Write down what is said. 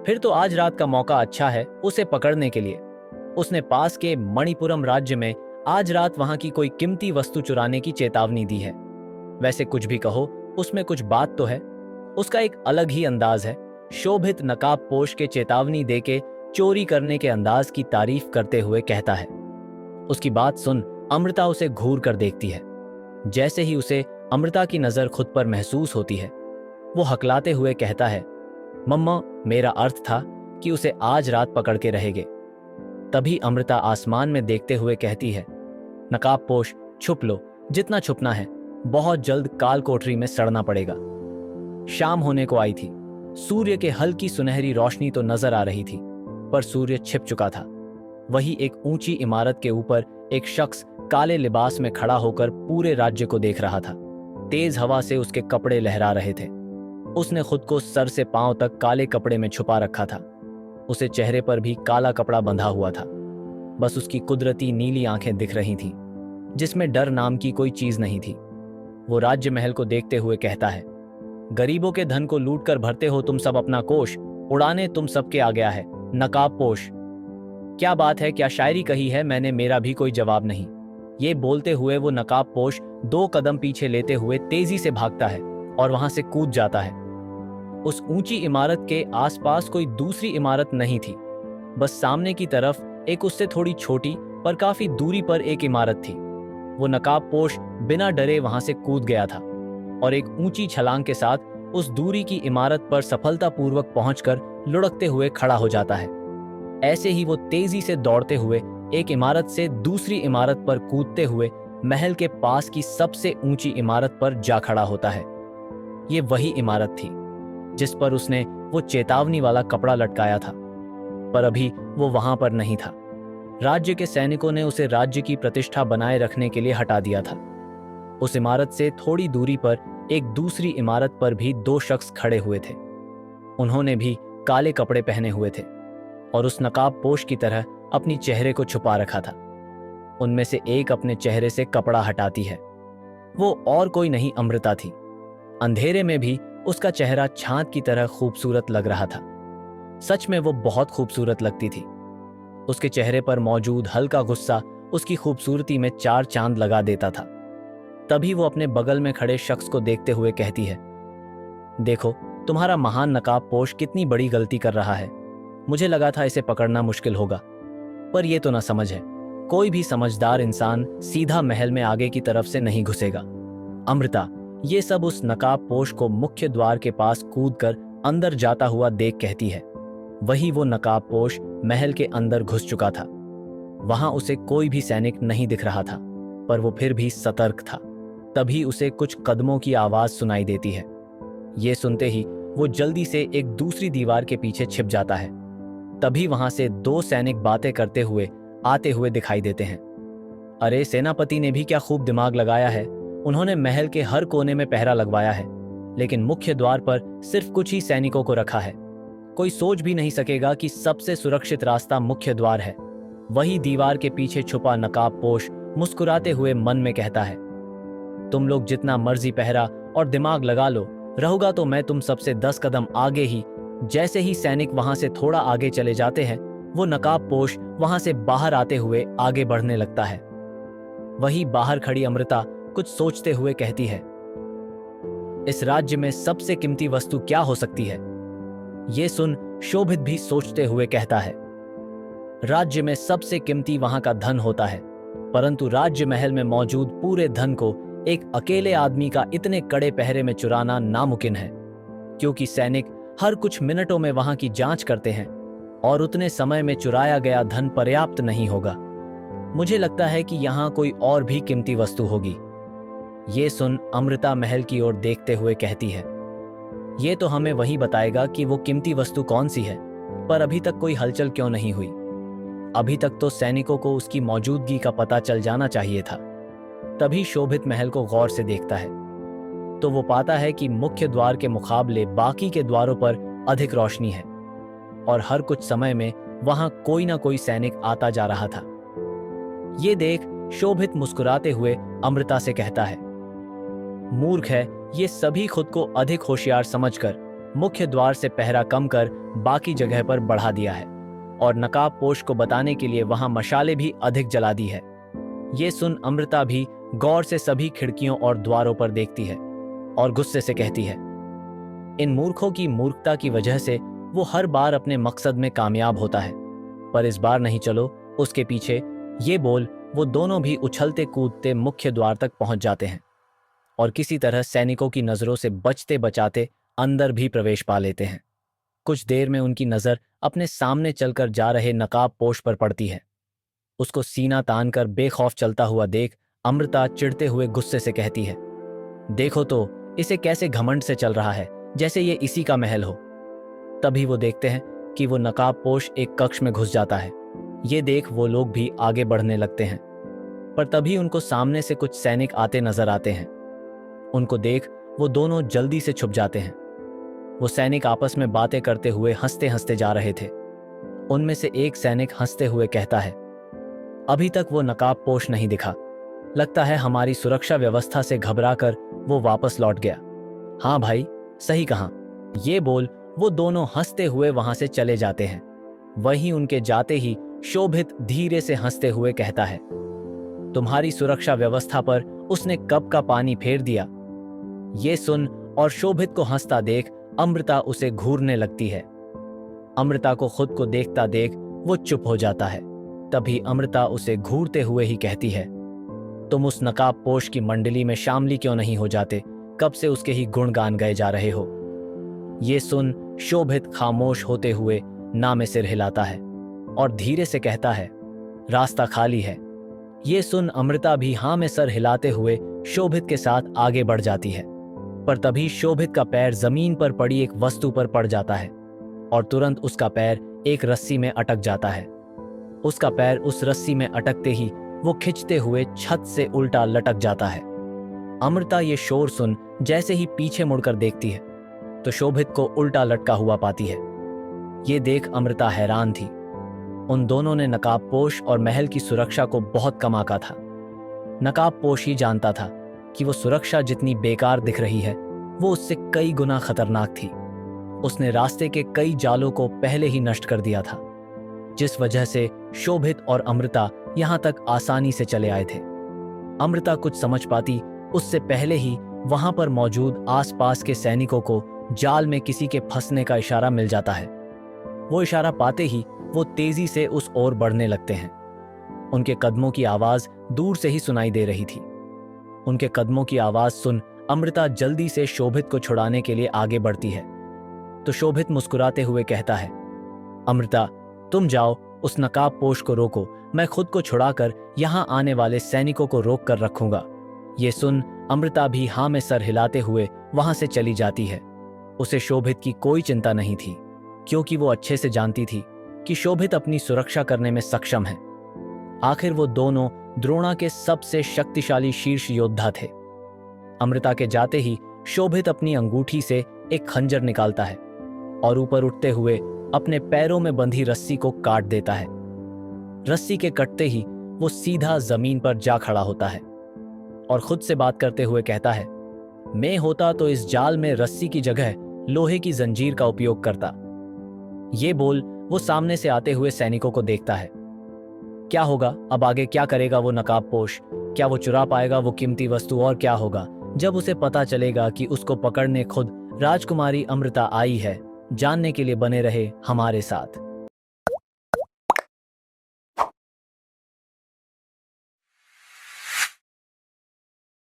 फिर तो आज रात का मौका अच्छा है उसे पकड़ने के लिए। उसने पास के मणिपुरम राज्य में आज रात वहां की कोई कीमती वस्तु चुराने की चेतावनी दी है। वैसे कुछ भी कहो, उसमें कुछ बात तो है। उसका एक अलग ही अंदाज है। शोभित नकाबपोश के चेतावनी देके चोरी करने के अंदाज की तारीफ करते हुए कहता है। उसकी बात सुन अमृता उसे घूर कर देखती है। जैसे ही उसे अमृता की नजर खुद पर महसूस होती है, वो हकलाते हुए कहता है, मम्मा, मेरा अर्थ था कि उसे आज रात पकड़ के रहेगे। तभी अमृता आसमान में देखते हुए कहती है, नकाबपोश, छुप लो, जितना छुपना है। बहुत जल्द काल कोठरी में सड़ना पड़ेगा। शाम होने को आई थी। सूर्य के हल्की सुनहरी रोशनी तो नजर आ रही थी, पर सूर्य छिप चुका था। वही एक ऊंची इमारत के ऊपर एक शख्स काले लिबास में खड़ा होकर पूरे राज्य को देख रहा था। तेज हवा से उसके कपड़े लहरा रहे थे। उसने खुद को सर से पांव तक काले कपड़े में छुपा रखा था। उसे चेहरे पर भी काला कपड़ा बंधा हुआ था। बस उसकी कुदरती नीली आंखें दिख रही थीं, जिसमें डर नाम की कोई चीज नहीं थी। वो राज्य महल को देखते हुए कहता है, गरीबों के धन को लूट कर भरते हो तुम सब अपना कोष, उड़ाने तुम सबके आ गया है, नकाबपोश। क्या बात है, क्या शायरी कही है मैंने, मेरा भी कोई जवाब नहीं। ये बोलते हुए वो नकाबपोश 2 कदम पीछे लेते हुए तेजी से भागता है और वहां से कूद जाता है। उस ऊंची इमारत के आसपास कोई दूसरी इमारत नहीं थी। बस सामने की तरफ एक उससे थोड़ी छोटी पर काफी दूरी पर एक इमारत थी। वो नकाबपोश बिना डरे वहां से कूद गया था और एक ऊंची छलांग के साथ उस दूरी की इमारत पर सफलतापूर्वक पहुंचकर लुढ़कते हुए खड़ा हो जाता है। ऐसे ही वो तेजी से दौड़ते हुए एक इमारत से दूसरी इमारत पर कूदते हुए महल के पास की सबसे ऊंची इमारत पर जा खड़ा होता है। ये वही इमारत थी जिस पर उसने वो चेतावनी वाला कपड़ा लटकाया था, पर अभी वो वहां पर नहीं था। राज्य के सैनिकों ने उसे राज्य की प्रतिष्ठा बनाए रखने के लिए हटा दिया था। उस इमारत से थोड़ी दूरी पर एक दूसरी इमारत पर भी 2 शख्स खड़े हुए थे। उन्होंने भी काले कपड़े पहने हुए थे और उस नकाबपोश की तरह अपनी चेहरे को छुपा रखा था। उनमें से एक अपने चेहरे से कपड़ा हटाती है। वो और कोई नहीं, अमृता थी। अंधेरे में भी उसका चेहरा चांद की तरह खूबसूरत लग रहा था। सच में वो बहुत खूबसूरत लगती थी। उसके चेहरे पर मौजूद हल्का गुस्सा उसकी खूबसूरती में 4 चांद लगा देता था। तभी वो अपने बगल में खड़े शख्स को देखते हुए कहती है, देखो, तुम्हारा महान नकाबपोश कितनी बड़ी गलती कर रहा है। मुझे लगा था इसे पकड़ना मुश्किल होगा, पर यह तो ना समझ है। कोई भी समझदार इंसान सीधा महल में आगे की तरफ से नहीं घुसेगा। अमृता ये सब उस नकाबपोश को मुख्य द्वार के पास कूदकर अंदर जाता हुआ देख कहती है। वही वो नकाबपोश महल के अंदर घुस चुका था। वहां उसे कोई भी सैनिक नहीं दिख रहा था, पर वो फिर भी सतर्क था। तभी उसे कुछ कदमों की आवाज सुनाई देती है। ये सुनते ही वो जल्दी से एक दूसरी दीवार के पीछे छिप जाता है। तभी वहां से 2 सैनिक बातें करते हुए आते हुए दिखाई देते हैं। अरे, सेनापति ने भी क्या खूब दिमाग लगाया है। उन्होंने महल के हर कोने में पहरा लगवाया है, लेकिन मुख्य द्वार पर सिर्फ कुछ ही सैनिकों को रखा है। कोई सोच भी नहीं सकेगा कि सबसे सुरक्षित रास्ता मुख्य द्वार है। वही दीवार के पीछे छुपा नकाबपोश मुस्कुराते हुए मन में कहता है, तुम लोग जितना मर्जी पहरा और दिमाग लगा लो, रहूंगा तो मैं तुम सबसे 10 कदम आगे ही। जैसे ही सैनिक वहां से थोड़ा आगे चले जाते हैं, वो नकाबपोश वहां से बाहर आते हुए आगे बढ़ने लगता है। वही बाहर खड़ी अमृता कुछ सोचते हुए कहती है, इस राज्य में सबसे कीमती वस्तु क्या हो सकती है। ये सुन शोभित भी सोचते हुए कहता है, राज्य में सबसे कीमती वहां का धन होता है, परंतु राज्य महल में मौजूद पूरे धन को एक अकेले आदमी का इतने कड़े पहरे में चुराना नामुमकिन है, क्योंकि सैनिक हर कुछ मिनटों में वहां की जांच करते हैं और उतने समय में चुराया गया धन पर्याप्त नहीं होगा। मुझे लगता है कि यहाँ कोई और भी कीमती वस्तु होगी। ये सुन अमृता महल की ओर देखते हुए कहती है, ये तो हमें वही बताएगा कि वो कीमती वस्तु कौन सी है, पर अभी तक कोई हलचल क्यों नहीं हुई। अभी तक तो सैनिकों को उसकी मौजूदगी का पता चल जाना चाहिए था। तभी शोभित महल को गौर से देखता है तो वो पाता है कि मुख्य द्वार के मुकाबले बाकी के द्वारों पर अधिक रोशनी है और हर कुछ समय में वहां कोई ना कोई सैनिक आता जा रहा था। ये देख शोभित मुस्कुराते हुए अमृता से कहता है, मूर्ख है, ये सभी खुद को अधिक होशियार समझकर मुख्य द्वार से पहरा कम कर बाकी जगह पर बढ़ा दिया है और नकाबपोश को बताने के लिए वहां मशाले भी अधिक जला दी है। ये सुन अमृता भी गौर से सभी खिड़कियों और द्वारों पर देखती है और गुस्से से कहती है, इन मूर्खों की मूर्खता की वजह से वो हर बार अपने मकसद में कामयाब होता है, पर इस बार नहीं चलो उसके पीछे। ये बोल वो दोनों भी उछलते कूदते मुख्य द्वार तक पहुंच जाते हैं और किसी तरह सैनिकों की नजरों से बचते बचाते अंदर भी प्रवेश पा लेते हैं। कुछ देर में उनकी नजर अपने सामने चलकर जा रहे नकाबपोश पर पड़ती है। उसको सीना तान कर बेखौफ चलता हुआ देख अमृता चिढ़ते हुए गुस्से से कहती है, देखो तो इसे कैसे घमंड से चल रहा है, जैसे ये इसी का महल हो। तभी वो देखते हैं कि वो नकाबपोश एक कक्ष में घुस जाता है। ये देख वो लोग भी आगे बढ़ने लगते हैं, पर तभी उनको सामने से कुछ सैनिक आते नजर आते हैं। उनको देख वो दोनों जल्दी से छुप जाते हैं। वो सैनिक आपस में बातें करते हुए हंसते हंसते जा रहे थे। उनमें से एक सैनिक हंसते हुए कहता है, अभी तक वो नकाबपोश नहीं दिखा, लगता है हमारी सुरक्षा व्यवस्था से घबराकर वो वापस लौट गया। हाँ भाई, सही कहा। ये बोल वो दोनों हंसते हुए वहां से चले जाते हैं। वहीं उनके जाते ही शोभित धीरे से हंसते हुए कहता है, तुम्हारी सुरक्षा व्यवस्था पर उसने कब का पानी फेर दिया। ये सुन और शोभित को हंसता देख अमृता उसे घूरने लगती है। अमृता को खुद को देखता देख वो चुप हो जाता है। तभी अमृता उसे घूरते हुए ही कहती है, तुम उस नकाबपोश की मंडली में शामिल क्यों नहीं हो जाते, कब से उसके ही गुणगान गाए जा रहे हो। ये सुन शोभित खामोश होते हुए ना में सिर हिलाता है और धीरे से कहता है, रास्ता खाली है। ये सुन अमृता भी हाँ में सर हिलाते हुए शोभित के साथ आगे बढ़ जाती है, पर तभी शोभित का पैर जमीन पर पड़ी एक वस्तु पर पड़ जाता है और तुरंत उसका पैर एक रस्सी में अटक जाता है। उसका पैर उस रस्सी में अटकते ही वो खिंचते हुए छत से उल्टा लटक जाता है। अमृता ये शोर सुन जैसे ही पीछे मुड़कर देखती है तो शोभित को उल्टा लटका हुआ पाती है। ये देख अमृता हैरान थी। उन दोनों ने नकाबपोश और महल की सुरक्षा को बहुत कम आंका था। नकाबपोश ही जानता था कि वो सुरक्षा जितनी बेकार दिख रही है, वो उससे कई गुना खतरनाक थी। उसने रास्ते के कई जालों को पहले ही नष्ट कर दिया था, जिस वजह से शोभित और अमृता यहां तक आसानी से चले आए थे। अमृता कुछ समझ पाती उससे पहले ही वहां पर मौजूद आसपास के सैनिकों को जाल में किसी के फंसने का इशारा मिल जाता है। वो इशारा पाते ही वो तेजी से उस ओर बढ़ने लगते हैं। उनके कदमों की आवाज दूर से ही सुनाई दे रही थी। उनके कदमों की आवाज सुन अमृता जल्दी से शोभित को छुड़ाने के लिए आगे बढ़ती है तो शोभित मुस्कुराते हुए कहता है, अमृता तुम जाओ, उस नकाबपोश को रोको, मैं खुद को छुड़ाकर यहां आने वाले सैनिकों को रोक कर रखूंगा। ये सुन अमृता भी हाँ में सर हिलाते हुए वहां से चली जाती है। उसे शोभित की कोई चिंता नहीं थी, क्योंकि वो अच्छे से जानती थी कि शोभित अपनी सुरक्षा करने में सक्षम है। आखिर वो दोनों द्रोणा के सबसे शक्तिशाली शीर्ष योद्धा थे। अमृता के जाते ही शोभित अपनी अंगूठी से एक खंजर निकालता है और ऊपर उठते हुए अपने पैरों में बंधी रस्सी को काट देता है। रस्सी के कटते ही वो सीधा जमीन पर जा खड़ा होता है और खुद से बात करते हुए कहता है, मैं होता तो इस जाल में रस्सी की जगह लोहे की जंजीर का उपयोग करता। ये बोल वो सामने से आते हुए सैनिकों को देखता है। क्या होगा अब आगे, क्या करेगा वो नकाबपोश? क्या वो चुरा पाएगा वो कीमती वस्तु? और क्या होगा जब उसे पता चलेगा कि उसको पकड़ने खुद राजकुमारी अमृता आई है? जानने के लिए बने रहे हमारे साथ।